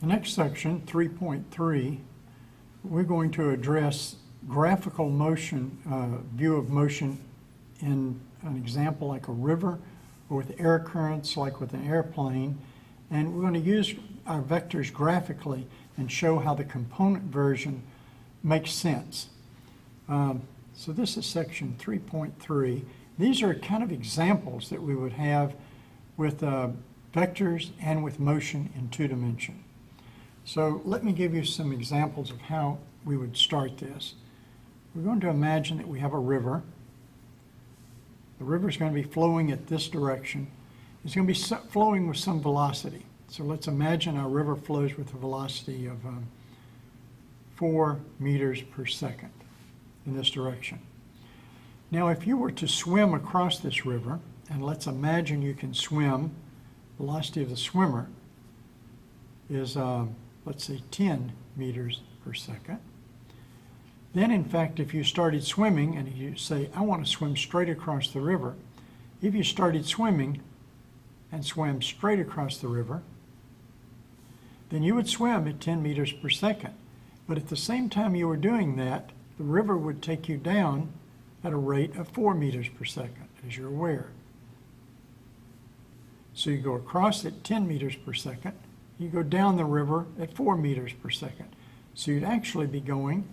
The next section, 3.3, we're going to address graphical motion, view of motion in an example like a river or with air currents like with an airplane. And we're going to use our vectors graphically and show how the component version makes sense. So this is section 3.3. These are kind of examples that we would have with vectors and with motion in 2-dimension. So let me give you some examples of how we would start this. We're going to imagine that we have a river. The river is going to be flowing at this direction. It's going to be flowing with some velocity. So let's imagine our river flows with a velocity of 4 meters per second in this direction. Now, if you were to swim across this river, and let's imagine you can swim, velocity of the swimmer is, let's say, 10 meters per second. Then, in fact, if you started swimming and you say, I want to swim straight across the river, if you started swimming and swam straight across the river, then you would swim at 10 meters per second. But at the same time you were doing that, the river would take you down at a rate of 4 meters per second, as you're aware. So you go across at 10 meters per second, you go down the river at 4 meters per second. So you'd actually be going,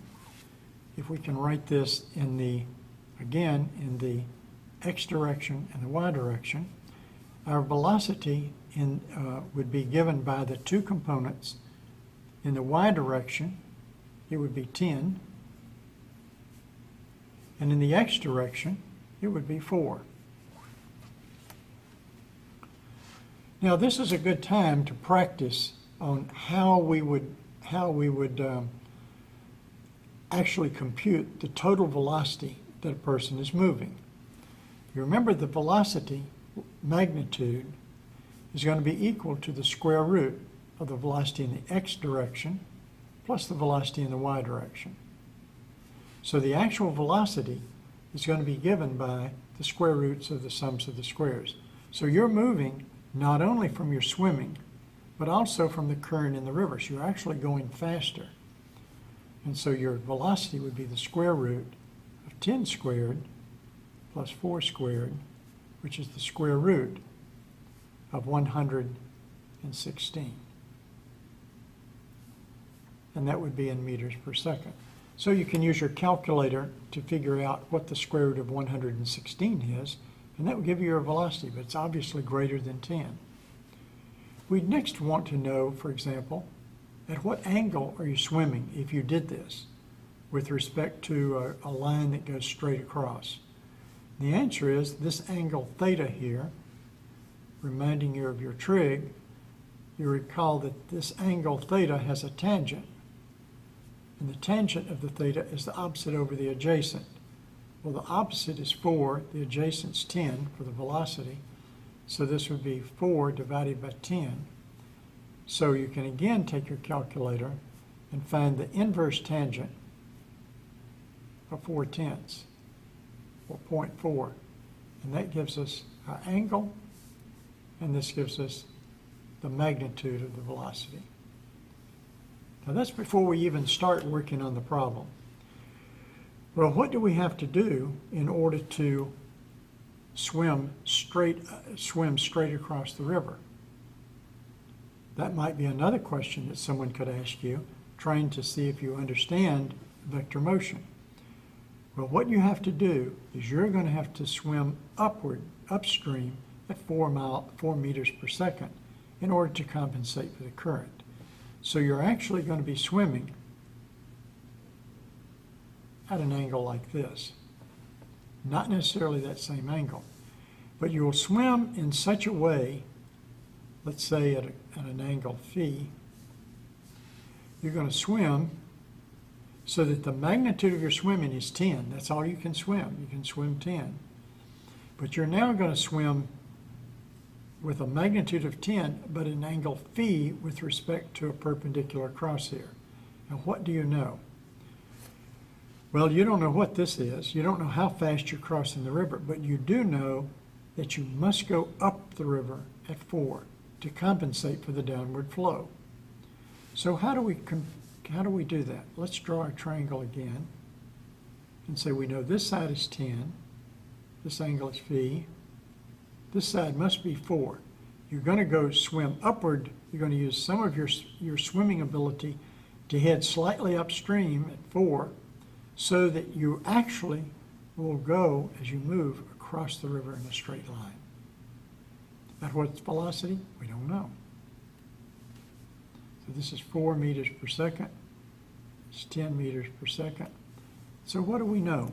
if we can write this in the, again, in the x direction and the y direction, our velocity would be given by the two components. In the y direction, it would be 10, and in the x direction, it would be 4. Now, this is a good time to practice on how we would actually compute the total velocity that a person is moving. You remember the velocity magnitude is going to be equal to the square root of the velocity in the x direction plus the velocity in the y direction. So the actual velocity is going to be given by the square roots of the sums of the squares. So you're moving not only from your swimming, but also from the current in the river. So you're actually going faster. And so your velocity would be the square root of 10 squared plus 4 squared, which is the square root of 116. And that would be in meters per second. So you can use your calculator to figure out what the square root of 116 is, and that will give you your velocity, but it's obviously greater than 10. We'd next want to know, for example, at what angle are you swimming if you did this with respect to a line that goes straight across? The answer is this angle theta here, reminding you of your trig. You recall that this angle theta has a tangent, and the tangent of the theta is the opposite over the adjacent. Well, the opposite is 4, the adjacent's 10 for the velocity, so this would be 4 divided by 10. So you can again take your calculator and find the inverse tangent of 4/10, or 0.4, and that gives us our angle, and this gives us the magnitude of the velocity. Now that's before we even start working on the problem. Well, what do we have to do in order to swim straight across the river? That might be another question that someone could ask you, trying to see if you understand vector motion. Well, what you have to do is you're going to have to swim upstream at 4 meters per second in order to compensate for the current. So you're actually going to be swimming at an angle like this. Not necessarily that same angle, but you will swim in such a way, let's say at an angle phi, you're going to swim so that the magnitude of your swimming is 10. That's all you can swim. You can swim 10. But you're now going to swim with a magnitude of 10, but an angle phi with respect to a perpendicular crosshair. Now, what do you know? Well, you don't know what this is. You don't know how fast you're crossing the river, but you do know that you must go up the river at 4 to compensate for the downward flow. So how do we do that? Let's draw our triangle again and say we know this side is 10, this angle is phi, this side must be 4. You're going to go swim upward. You're going to use some of your swimming ability to head slightly upstream at 4 so that you actually will go as you move across the river in a straight line. At what velocity? We don't know. So this is 4 meters per second. It's 10 meters per second. So what do we know?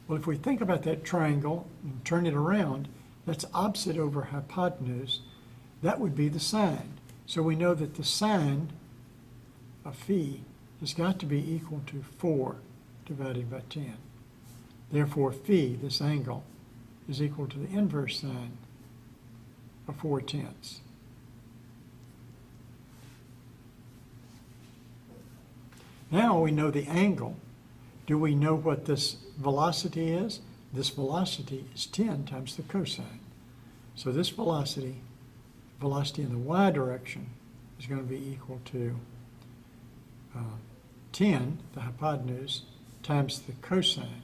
Well, if we think about that triangle and turn it around, that's opposite over hypotenuse. That would be the sine. So we know that the sine of phi has got to be equal to 4 divided by 10. Therefore, phi, this angle, is equal to the inverse sine of 4/10. Now we know the angle. Do we know what this velocity is? This velocity is 10 times the cosine. So this velocity in the y direction, is going to be equal to 10, the hypotenuse, times the cosine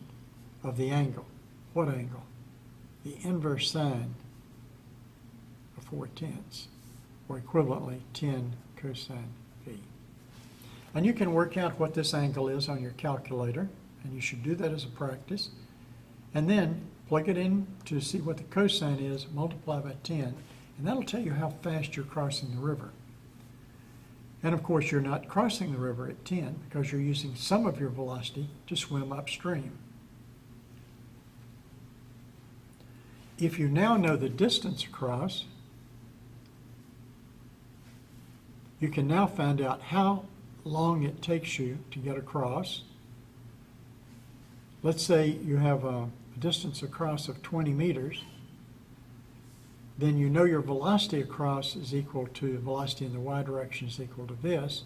of the angle. What angle? The inverse sine of 4/10, or equivalently 10 cosine phi. And you can work out what this angle is on your calculator, and you should do that as a practice. And then plug it in to see what the cosine is, multiply by 10, and that'll tell you how fast you're crossing the river. And of course, you're not crossing the river at 10 because you're using some of your velocity to swim upstream. If you now know the distance across, you can now find out how long it takes you to get across. Let's say you have a distance across of 20 meters. Then you know your velocity across is equal to, velocity in the y direction is equal to this,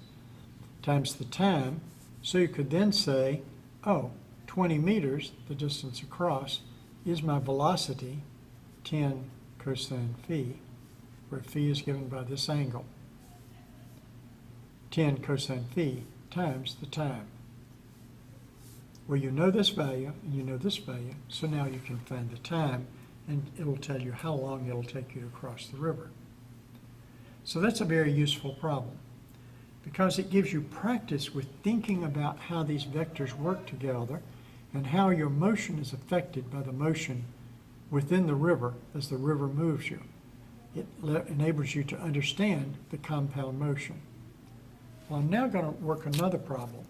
times the time. So you could then say, oh, 20 meters, the distance across, is my velocity, 10 cosine phi, where phi is given by this angle. 10 cosine phi times the time. Well, you know this value and you know this value, so now you can find the time, and it'll tell you how long it'll take you to cross the river. So that's a very useful problem because it gives you practice with thinking about how these vectors work together and how your motion is affected by the motion within the river as the river moves you. It enables you to understand the compound motion. Well, I'm now going to work another problem.